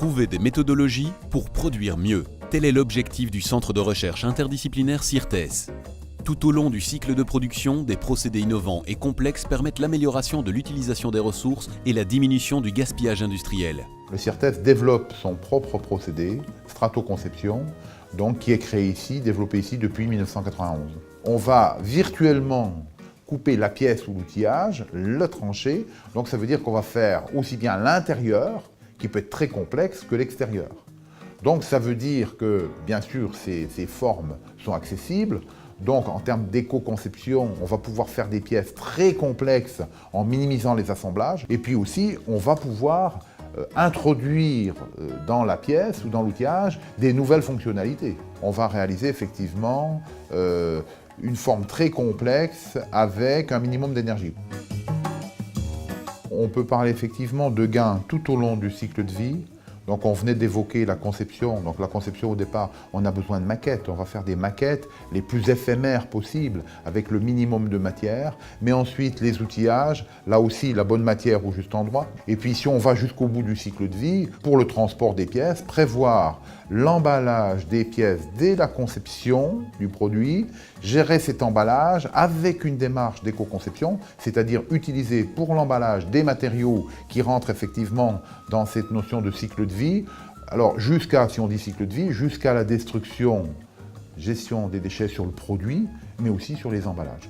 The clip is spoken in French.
Trouver des méthodologies pour produire mieux. Tel est l'objectif du Centre de recherche interdisciplinaire CIRTES. Tout au long du cycle de production, des procédés innovants et complexes permettent l'amélioration de l'utilisation des ressources et la diminution du gaspillage industriel. Le CIRTES développe son propre procédé, Stratoconception, donc qui est créé ici, développé ici depuis 1991. On va virtuellement couper la pièce ou l'outillage, le trancher, donc ça veut dire qu'on va faire aussi bien l'intérieur, qui peut être très complexe, que l'extérieur. Donc ça veut dire que, bien sûr, ces formes sont accessibles. Donc en termes d'éco-conception, on va pouvoir faire des pièces très complexes en minimisant les assemblages. Et puis aussi, on va pouvoir introduire dans la pièce ou dans l'outillage des nouvelles fonctionnalités. On va réaliser effectivement une forme très complexe avec un minimum d'énergie. On peut parler effectivement de gains tout au long du cycle de vie. Donc on venait d'évoquer la conception. Donc la conception au départ, on a besoin de maquettes. On va faire des maquettes les plus éphémères possibles avec le minimum de matière. Mais ensuite les outillages, là aussi la bonne matière au juste endroit. Et puis si on va jusqu'au bout du cycle de vie, pour le transport des pièces, prévoir l'emballage des pièces dès la conception du produit, gérer cet emballage avec une démarche d'éco-conception, c'est-à-dire utiliser pour l'emballage des matériaux qui rentrent effectivement dans cette notion de cycle de vie. Alors jusqu'à, si on dit cycle de vie, jusqu'à la destruction, gestion des déchets sur le produit, mais aussi sur les emballages.